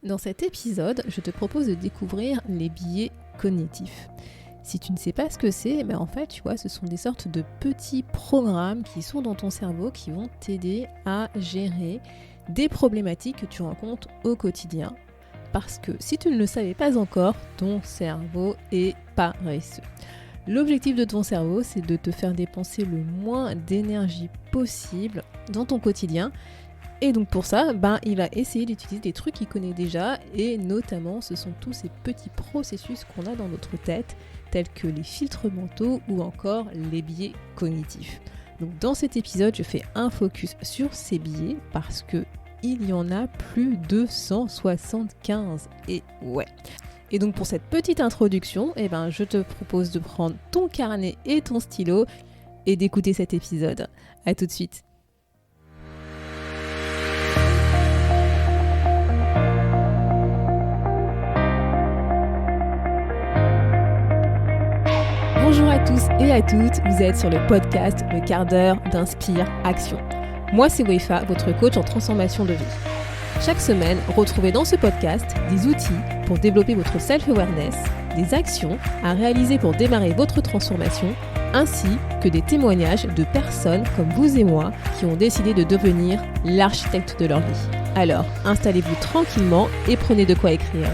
Dans cet épisode, je te propose de découvrir les biais cognitifs. Si tu ne sais pas ce que c'est, en fait, tu vois, ce sont des sortes de petits programmes qui sont dans ton cerveau qui vont t'aider à gérer des problématiques que tu rencontres au quotidien. Parce que si tu ne le savais pas encore, ton cerveau est paresseux. L'objectif de ton cerveau, c'est de te faire dépenser le moins d'énergie possible dans ton quotidien. Et donc pour ça, il va essayer d'utiliser des trucs qu'il connaît déjà, et notamment ce sont tous ces petits processus qu'on a dans notre tête, tels que les filtres mentaux ou encore les biais cognitifs. Donc dans cet épisode, je fais un focus sur ces biais parce que il y en a plus de 175. Et ouais. Et donc pour cette petite introduction, je te propose de prendre ton carnet et ton stylo et d'écouter cet épisode. À tout de suite. Bonjour à tous et à toutes, vous êtes sur le podcast Le quart d'heure d'Inspire Action. Moi c'est Wefa, votre coach en transformation de vie. Chaque semaine, retrouvez dans ce podcast des outils pour développer votre self-awareness, des actions à réaliser pour démarrer votre transformation, ainsi que des témoignages de personnes comme vous et moi qui ont décidé de devenir l'architecte de leur vie. Alors, installez-vous tranquillement et prenez de quoi écrire.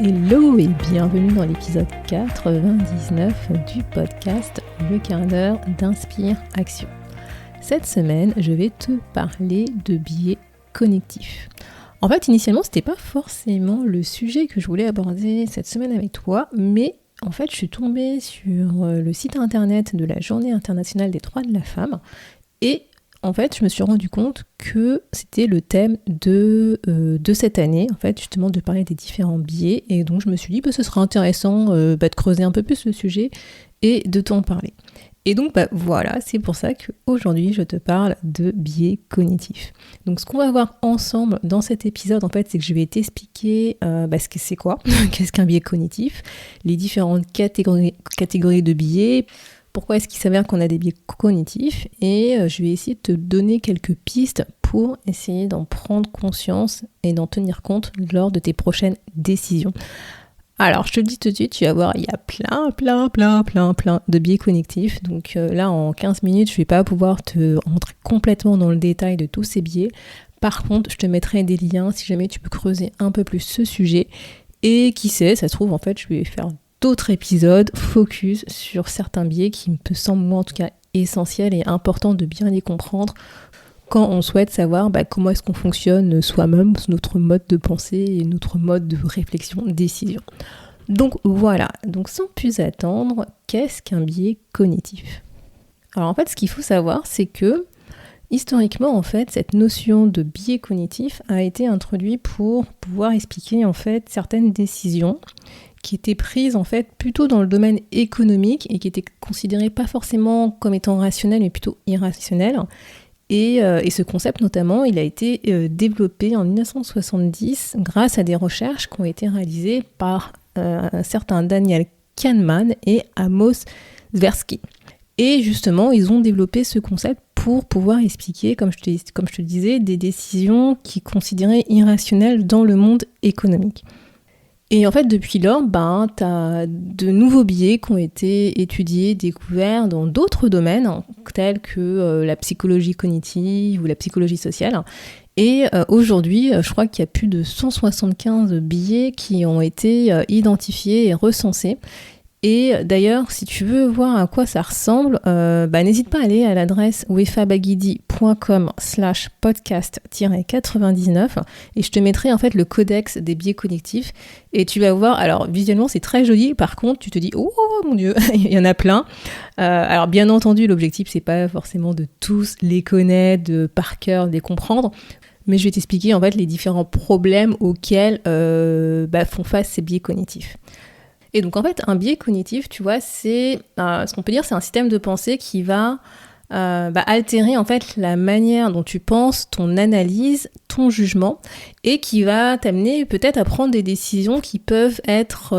Hello et bienvenue dans l'épisode 99 du podcast Le quart d'heure d'Inspire Action. Cette semaine, je vais te parler de biais cognitifs. En fait, initialement, c'était pas forcément le sujet que je voulais aborder cette semaine avec toi, mais en fait, je suis tombée sur le site internet de la Journée internationale des droits de la femme et en fait, je me suis rendu compte que c'était le thème de cette année, en fait, justement, de parler des différents biais. Et donc, je me suis dit, ce serait intéressant de creuser un peu plus le sujet et de t'en parler. Et donc, voilà, c'est pour ça qu'aujourd'hui, je te parle de biais cognitifs. Donc, ce qu'on va voir ensemble dans cet épisode, en fait, c'est que je vais t'expliquer ce que c'est quoi, qu'est-ce qu'un biais cognitif, les différentes catégories de biais, pourquoi est-ce qu'il s'avère qu'on a des biais cognitifs, et je vais essayer de te donner quelques pistes pour essayer d'en prendre conscience et d'en tenir compte lors de tes prochaines décisions. Alors, je te le dis tout de suite, tu vas voir, il y a plein de biais cognitifs. Donc là, en 15 minutes, je ne vais pas pouvoir te rentrer complètement dans le détail de tous ces biais. Par contre, je te mettrai des liens si jamais tu peux creuser un peu plus ce sujet. Et qui sait, ça se trouve, en fait, je vais faire d'autres épisodes focus sur certains biais qui me semblent, moi en tout cas, essentiels et importants de bien les comprendre quand on souhaite savoir comment est-ce qu'on fonctionne soi-même, notre mode de pensée et notre mode de réflexion, décision. Donc voilà, donc sans plus attendre, qu'est-ce qu'un biais cognitif ? Alors en fait, ce qu'il faut savoir, c'est que historiquement, en fait, cette notion de biais cognitif a été introduite pour pouvoir expliquer en fait certaines décisions qui étaient prises en fait plutôt dans le domaine économique et qui étaient considérées pas forcément comme étant rationnelles mais plutôt irrationnelles. Et ce concept notamment, il a été développé en 1970 grâce à des recherches qui ont été réalisées par un certain Daniel Kahneman et Amos Tversky. Et justement, ils ont développé ce concept pour pouvoir expliquer, comme je te disais, des décisions qui considéraient irrationnelles dans le monde économique. Et en fait, depuis lors, tu as de nouveaux biais qui ont été étudiés, découverts dans d'autres domaines, tels que la psychologie cognitive ou la psychologie sociale. Et aujourd'hui, je crois qu'il y a plus de 175 biais qui ont été identifiés et recensés. Et d'ailleurs, si tu veux voir à quoi ça ressemble, n'hésite pas à aller à l'adresse wefabagidi.com/podcast-99 et je te mettrai en fait le codex des biais cognitifs et tu vas voir, alors visuellement c'est très joli, par contre tu te dis oh mon dieu, il y en a plein. Alors bien entendu, l'objectif c'est pas forcément de tous les connaître, de par cœur, de les comprendre, mais je vais t'expliquer en fait les différents problèmes auxquels font face ces biais cognitifs. Et donc en fait, un biais cognitif, tu vois, c'est ce qu'on peut dire, c'est un système de pensée qui va altérer en fait la manière dont tu penses, ton analyse, ton jugement, et qui va t'amener peut-être à prendre des décisions qui peuvent être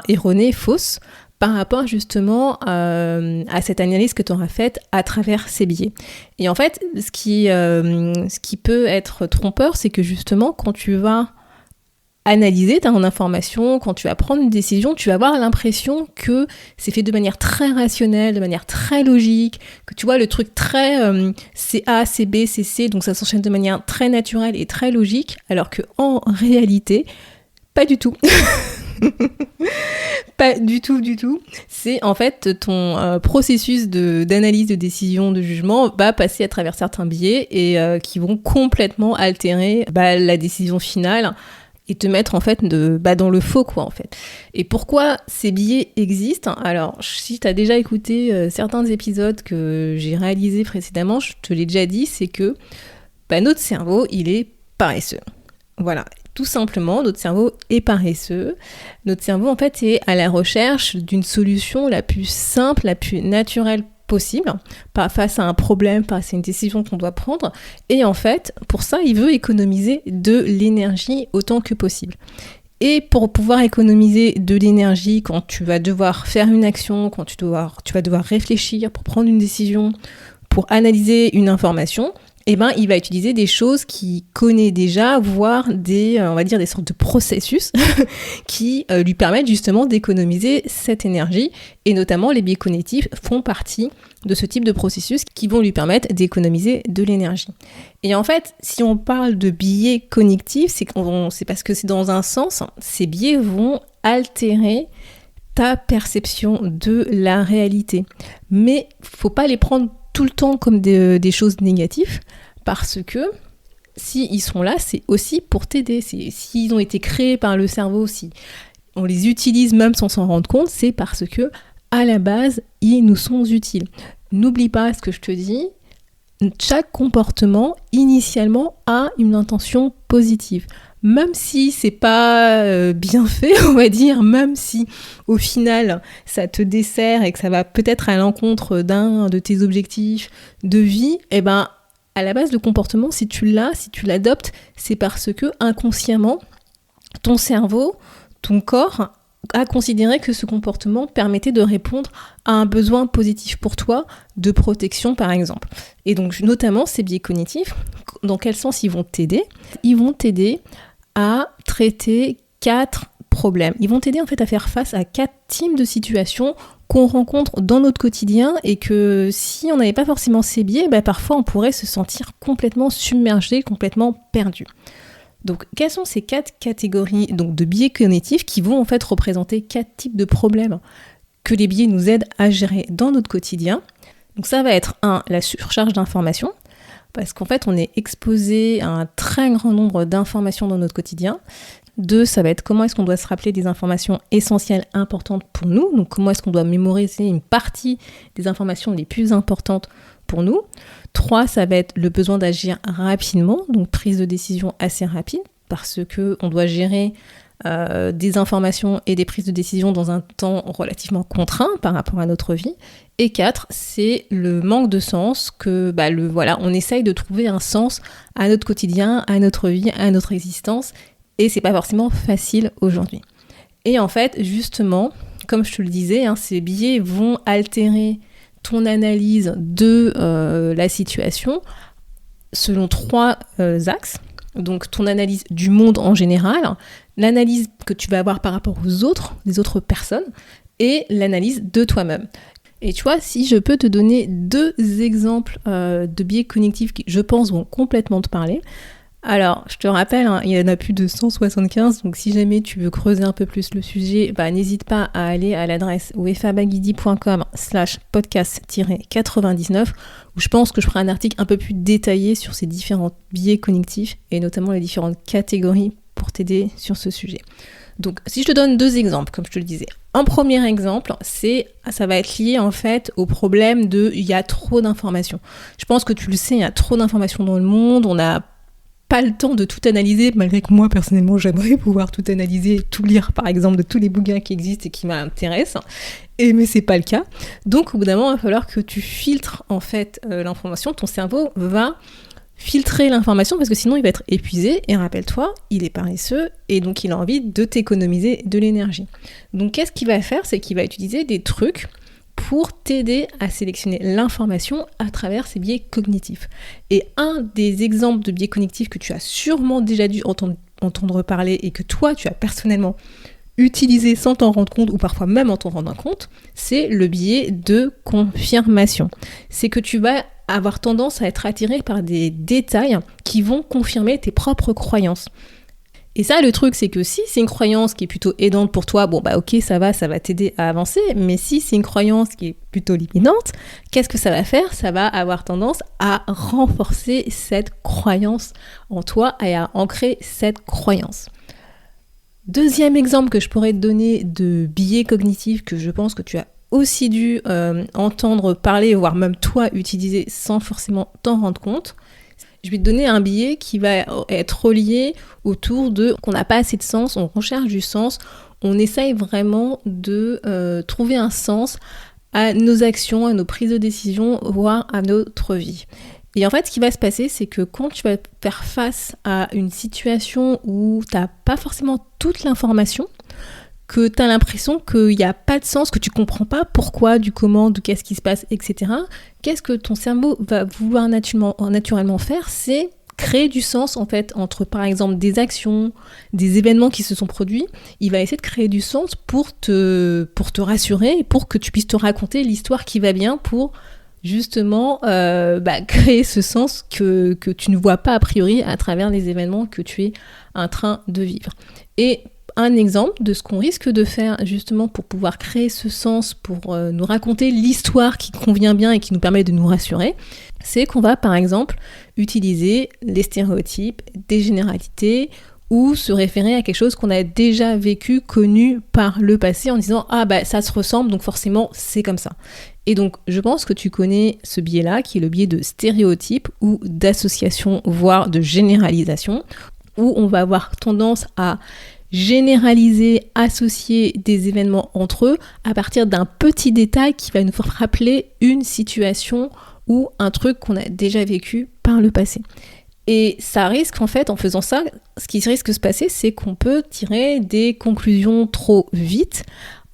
erronées, fausses, par rapport justement à cette analyse que tu auras faite à travers ces biais. Et en fait, ce qui peut être trompeur, c'est que justement, quand tu vas analyser ton information, quand tu vas prendre une décision, tu vas avoir l'impression que c'est fait de manière très rationnelle, de manière très logique, que tu vois le truc très c'est A, c'est B, c'est C, donc ça s'enchaîne de manière très naturelle et très logique, alors que en réalité, pas du tout. Pas du tout. C'est en fait ton processus d'analyse, de décision, de jugement va passer à travers certains biais et qui vont complètement altérer la décision finale et te mettre en fait dans le faux quoi en fait. Et pourquoi ces biais existent ? Alors si tu as déjà écouté certains épisodes que j'ai réalisés précédemment, je te l'ai déjà dit, c'est que notre cerveau il est paresseux. Voilà, tout simplement, notre cerveau est paresseux. Notre cerveau, en fait, est à la recherche d'une solution la plus simple, la plus naturelle possible, pas face à un problème, face à une décision qu'on doit prendre. Et en fait, pour ça, il veut économiser de l'énergie autant que possible. Et pour pouvoir économiser de l'énergie quand tu vas devoir faire une action, quand tu vas devoir réfléchir pour prendre une décision, pour analyser une information, il va utiliser des choses qu'il connaît déjà, voire des sortes de processus qui lui permettent justement d'économiser cette énergie. Et notamment, les biais cognitifs font partie de ce type de processus qui vont lui permettre d'économiser de l'énergie. Et en fait, si on parle de biais cognitifs, c'est parce que c'est dans un sens, ces biais vont altérer ta perception de la réalité. Mais faut pas les prendre tout le temps comme des choses négatives, parce que s'ils sont là, c'est aussi pour t'aider. S'ils ont été créés par le cerveau, si on les utilise même sans s'en rendre compte, c'est parce que à la base, ils nous sont utiles. N'oublie pas ce que je te dis, chaque comportement, initialement, a une intention positive. Même si c'est pas bien fait, on va dire, même si au final ça te dessert et que ça va peut-être à l'encontre d'un de tes objectifs de vie, à la base le comportement, si tu l'adoptes, c'est parce que inconsciemment, ton cerveau, ton corps a considéré que ce comportement permettait de répondre à un besoin positif pour toi de protection par exemple. Et donc notamment ces biais cognitifs, dans quel sens ils vont t'aider ? Ils vont t'aider à traiter 4 problèmes. Ils vont t'aider en fait à faire face à 4 types de situations qu'on rencontre dans notre quotidien et que si on n'avait pas forcément ces biais, parfois on pourrait se sentir complètement submergé, complètement perdu. Donc quelles sont ces 4 catégories de biais cognitifs qui vont en fait représenter 4 types de problèmes que les biais nous aident à gérer dans notre quotidien ? Donc ça va être 1, la surcharge d'informations, parce qu'en fait, on est exposé à un très grand nombre d'informations dans notre quotidien. 2, ça va être comment est-ce qu'on doit se rappeler des informations essentielles, importantes pour nous. Donc, comment est-ce qu'on doit mémoriser une partie des informations les plus importantes pour nous. 3, ça va être le besoin d'agir rapidement, donc prise de décision assez rapide, parce qu'on doit gérer des informations et des prises de décision dans un temps relativement contraint par rapport à notre vie. Et 4, c'est le manque de sens, on essaye de trouver un sens à notre quotidien, à notre vie, à notre existence, et c'est pas forcément facile aujourd'hui. Et en fait, justement, comme je te le disais, ces biais vont altérer ton analyse de la situation selon 3 axes. Donc ton analyse du monde en général, l'analyse que tu vas avoir par rapport aux autres, les autres personnes, et l'analyse de toi-même. Et tu vois, si je peux te donner 2 exemples de biais cognitifs qui, je pense, vont complètement te parler. Alors, je te rappelle, il y en a plus de 175, donc si jamais tu veux creuser un peu plus le sujet, n'hésite pas à aller à l'adresse wefabagidi.com/podcast-99, où je pense que je ferai un article un peu plus détaillé sur ces différents biais cognitifs, et notamment les différentes catégories pour t'aider sur ce sujet. Donc, si je te donne 2 exemples, comme je te le disais. Un premier exemple, ça va être lié en fait au problème il y a trop d'informations. Je pense que tu le sais, il y a trop d'informations dans le monde, on n'a pas le temps de tout analyser, malgré que moi, personnellement, j'aimerais pouvoir tout analyser, tout lire, par exemple, de tous les bouquins qui existent et qui m'intéressent, mais c'est pas le cas. Donc, au bout d'un moment, il va falloir que tu filtres, en fait, l'information. Ton cerveau va filtrer l'information parce que sinon il va être épuisé et rappelle-toi, il est paresseux et donc il a envie de t'économiser de l'énergie. Donc qu'est-ce qu'il va faire? C'est qu'il va utiliser des trucs pour t'aider à sélectionner l'information à travers ces biais cognitifs. Et un des exemples de biais cognitifs que tu as sûrement déjà dû entendre parler et que toi tu as personnellement utilisé sans t'en rendre compte ou parfois même en t'en rendant compte, c'est le biais de confirmation. C'est que tu vas avoir tendance à être attiré par des détails qui vont confirmer tes propres croyances. Et ça, le truc, c'est que si c'est une croyance qui est plutôt aidante pour toi, bon bah ok, ça va t'aider à avancer, mais si c'est une croyance qui est plutôt limitante, qu'est-ce que ça va faire? Ça va avoir tendance à renforcer cette croyance en toi et à ancrer cette croyance. Deuxième exemple que je pourrais te donner de biais cognitifs que je pense que tu as aussi dû entendre parler, voire même toi utiliser sans forcément t'en rendre compte. Je vais te donner un biais qui va être relié autour de qu'on n'a pas assez de sens, on recherche du sens, on essaye vraiment de trouver un sens à nos actions, à nos prises de décision, voire à notre vie. Et en fait, ce qui va se passer, c'est que quand tu vas faire face à une situation où tu n'as pas forcément toute l'information, que tu as l'impression qu'il n'y a pas de sens, que tu ne comprends pas pourquoi, du comment, de qu'est-ce qui se passe, etc. Qu'est-ce que ton cerveau va vouloir naturellement faire? C'est créer du sens en fait entre par exemple des actions, des événements qui se sont produits. Il va essayer de créer du sens pour te rassurer et pour que tu puisses te raconter l'histoire qui va bien pour justement créer ce sens que tu ne vois pas a priori à travers les événements que tu es en train de vivre. Et un exemple de ce qu'on risque de faire justement pour pouvoir créer ce sens, pour nous raconter l'histoire qui convient bien et qui nous permet de nous rassurer, c'est qu'on va par exemple utiliser les stéréotypes, des généralités ou se référer à quelque chose qu'on a déjà vécu, connu par le passé en disant « Ah bah ça se ressemble donc forcément c'est comme ça ». Et donc je pense que tu connais ce biais-là qui est le biais de stéréotype ou d'association voire de généralisation où on va avoir tendance à généraliser, associer des événements entre eux à partir d'un petit détail qui va nous rappeler une situation ou un truc qu'on a déjà vécu par le passé. Et ça risque en fait, en faisant ça, ce qui risque de se passer, c'est qu'on peut tirer des conclusions trop vite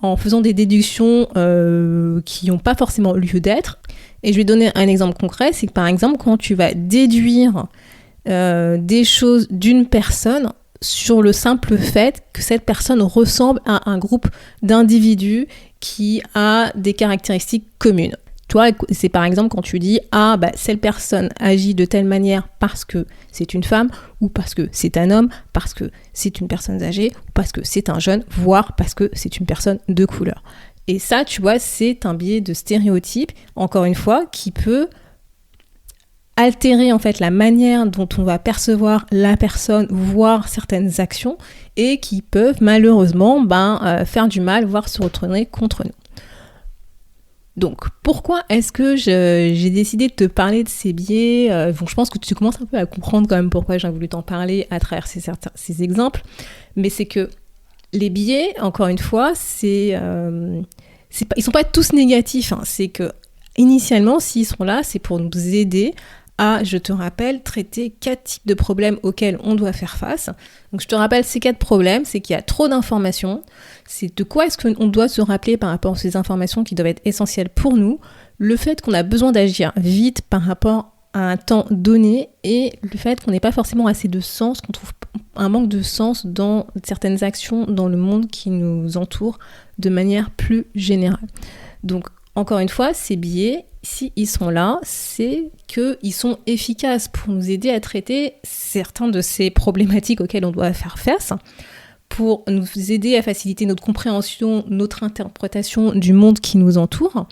en faisant des déductions qui n'ont pas forcément lieu d'être. Et je vais donner un exemple concret, c'est que par exemple, quand tu vas déduire des choses d'une personne sur le simple fait que cette personne ressemble à un groupe d'individus qui a des caractéristiques communes. Toi, c'est par exemple quand tu dis « Ah, bah, cette personne agit de telle manière parce que c'est une femme, ou parce que c'est un homme, parce que c'est une personne âgée, ou parce que c'est un jeune, voire parce que c'est une personne de couleur. » Et ça, tu vois, c'est un biais de stéréotype, encore une fois, qui peut altérer en fait la manière dont on va percevoir la personne, voire certaines actions, et qui peuvent malheureusement faire du mal, voire se retourner contre nous. Donc, pourquoi est-ce que j'ai décidé de te parler de ces biais? Donc, je pense que tu commences un peu à comprendre quand même pourquoi j'ai voulu t'en parler à travers ces exemples. Mais c'est que les biais, encore une fois, ils sont pas tous négatifs. Hein. C'est que, initialement, s'ils sont là, c'est pour nous aider à, je te rappelle, traiter 4 types de problèmes auxquels on doit faire face. Donc je te rappelle ces 4 problèmes, c'est qu'il y a trop d'informations, c'est de quoi est-ce qu'on doit se rappeler par rapport à ces informations qui doivent être essentielles pour nous, le fait qu'on a besoin d'agir vite par rapport à un temps donné et le fait qu'on n'ait pas forcément assez de sens, qu'on trouve un manque de sens dans certaines actions dans le monde qui nous entoure de manière plus générale. Donc encore une fois, ces biais, si ils sont là, c'est qu'ils sont efficaces pour nous aider à traiter certains de ces problématiques auxquelles on doit faire face, pour nous aider à faciliter notre compréhension, notre interprétation du monde qui nous entoure.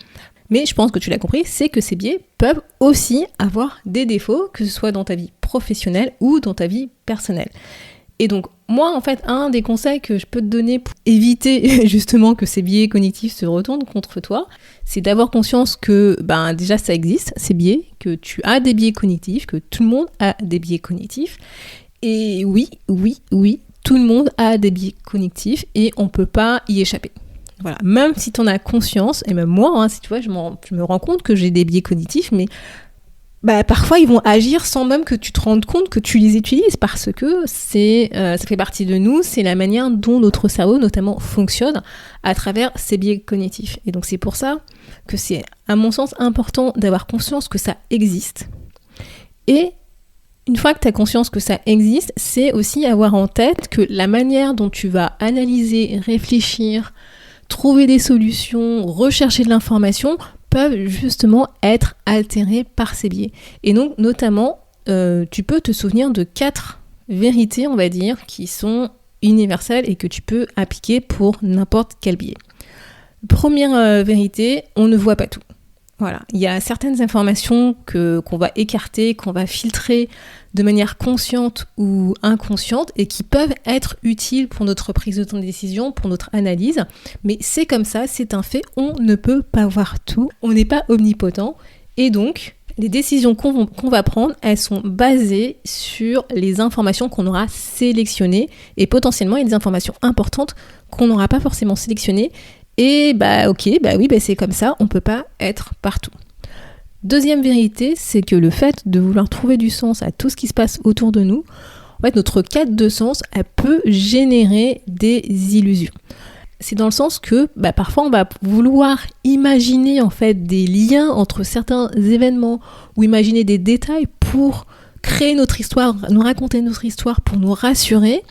Mais je pense que tu l'as compris, c'est que ces biais peuvent aussi avoir des défauts, que ce soit dans ta vie professionnelle ou dans ta vie personnelle. Et donc, moi, en fait, un des conseils que je peux te donner pour éviter justement que ces biais cognitifs se retournent contre toi, c'est d'avoir conscience que déjà ça existe, ces biais, que tu as des biais cognitifs, que tout le monde a des biais cognitifs. Et oui, tout le monde a des biais cognitifs et on ne peut pas y échapper. Voilà, même si tu en as conscience, et même moi, si tu vois, je me rends compte que j'ai des biais cognitifs, mais parfois ils vont agir sans même que tu te rendes compte que tu les utilises, parce que ça fait partie de nous, c'est la manière dont notre cerveau notamment fonctionne à travers ces biais cognitifs. Et donc c'est pour ça que c'est à mon sens important d'avoir conscience que ça existe. Et une fois que tu as conscience que ça existe, c'est aussi avoir en tête que la manière dont tu vas analyser, réfléchir, trouver des solutions, rechercher de l'information peuvent justement être altérés par ces biais. Et donc, notamment, tu peux te souvenir de 4 vérités, on va dire, qui sont universelles et que tu peux appliquer pour n'importe quel biais. Première vérité, on ne voit pas tout. Voilà, il y a certaines informations qu'on va écarter, qu'on va filtrer de manière consciente ou inconsciente et qui peuvent être utiles pour notre prise de décision, pour notre analyse. Mais c'est comme ça, c'est un fait, on ne peut pas voir tout, on n'est pas omnipotent. Et donc, les décisions qu'on va prendre, elles sont basées sur les informations qu'on aura sélectionnées et potentiellement il y a des informations importantes qu'on n'aura pas forcément sélectionnées. Et c'est comme ça, on ne peut pas être partout. Deuxième vérité, c'est que le fait de vouloir trouver du sens à tout ce qui se passe autour de nous, en fait, notre quête de sens, elle peut générer des illusions. C'est dans le sens que parfois on va vouloir imaginer en fait des liens entre certains événements ou imaginer des détails pour créer notre histoire, nous raconter notre histoire pour nous rassurer,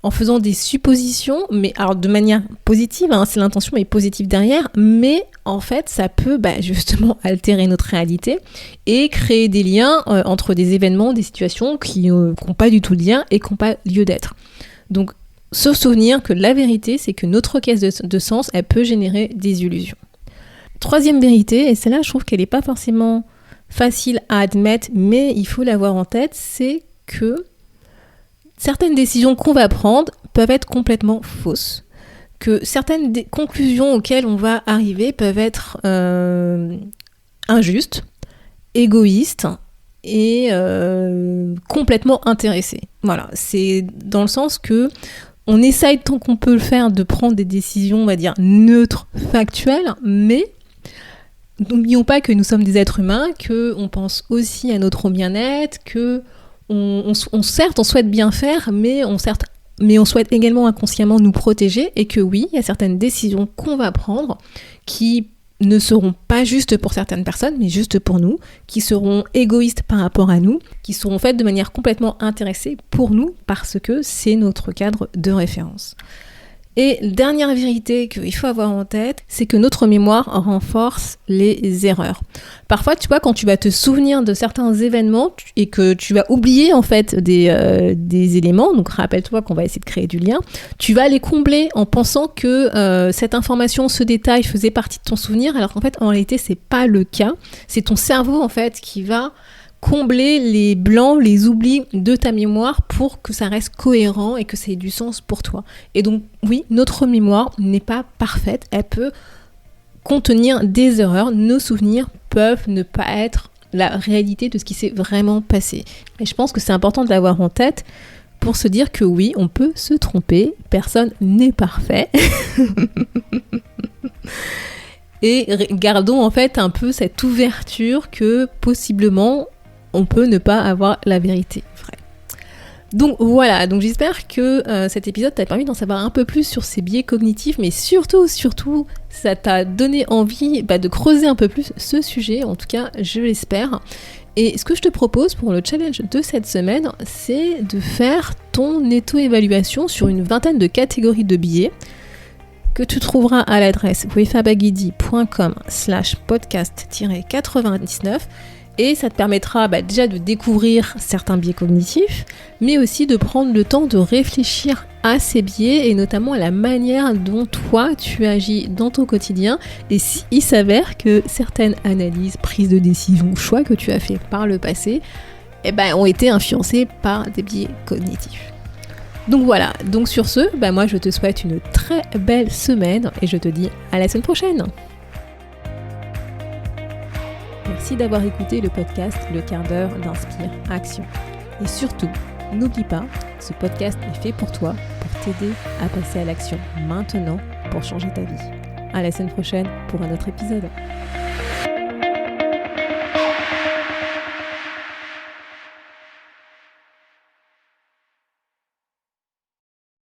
en faisant des suppositions, mais alors de manière positive, c'est l'intention est positive derrière, mais en fait ça peut justement altérer notre réalité et créer des liens entre des événements, des situations qui n'ont pas du tout de lien et qui n'ont pas lieu d'être. Donc se souvenir que la vérité, c'est que notre caisse de sens, elle peut générer des illusions. Troisième vérité, et celle-là je trouve qu'elle n'est pas forcément facile à admettre, mais il faut l'avoir en tête, c'est que certaines décisions qu'on va prendre peuvent être complètement fausses, que certaines conclusions auxquelles on va arriver peuvent être injustes, égoïstes et complètement intéressées. Voilà, c'est dans le sens que on essaye tant qu'on peut le faire de prendre des décisions, on va dire, neutres, factuelles, mais n'oublions pas que nous sommes des êtres humains, qu'on pense aussi à notre bien-être, que on souhaite bien faire, mais on souhaite également inconsciemment nous protéger, et que oui, il y a certaines décisions qu'on va prendre qui ne seront pas justes pour certaines personnes, mais justes pour nous, qui seront égoïstes par rapport à nous, qui seront faites de manière complètement intéressée pour nous, parce que c'est notre cadre de référence. Et dernière vérité qu'il faut avoir en tête, c'est que notre mémoire renforce les erreurs. Parfois, tu vois, quand tu vas te souvenir de certains événements et que tu vas oublier en fait des éléments, donc rappelle-toi qu'on va essayer de créer du lien, tu vas les combler en pensant que cette information, ce détail faisait partie de ton souvenir, alors qu'en fait, en réalité, c'est pas le cas. C'est ton cerveau en fait qui va combler les blancs, les oublis de ta mémoire pour que ça reste cohérent et que ça ait du sens pour toi. Et donc, oui, notre mémoire n'est pas parfaite, elle peut contenir des erreurs, nos souvenirs peuvent ne pas être la réalité de ce qui s'est vraiment passé. Et je pense que c'est important de l'avoir en tête pour se dire que oui, on peut se tromper, personne n'est parfait. Et gardons en fait un peu cette ouverture que possiblement on peut ne pas avoir la vérité vraie. Donc voilà, donc j'espère que cet épisode t'a permis d'en savoir un peu plus sur ces biais cognitifs, mais surtout, ça t'a donné envie de creuser un peu plus ce sujet, en tout cas je l'espère. Et ce que je te propose pour le challenge de cette semaine, c'est de faire ton auto-évaluation sur une vingtaine de catégories de biais que tu trouveras à l'adresse wefabagidi.com/podcast-99. Et ça te permettra déjà de découvrir certains biais cognitifs, mais aussi de prendre le temps de réfléchir à ces biais et notamment à la manière dont toi tu agis dans ton quotidien. Et s'il s'avère que certaines analyses, prises de décision, choix que tu as fait par le passé, ont été influencés par des biais cognitifs. Donc voilà, donc sur ce, moi je te souhaite une très belle semaine et je te dis à la semaine prochaine. Merci d'avoir écouté le podcast Le quart d'heure d'Inspire Action. Et surtout, n'oublie pas, ce podcast est fait pour toi, pour t'aider à passer à l'action maintenant pour changer ta vie. À la semaine prochaine pour un autre épisode.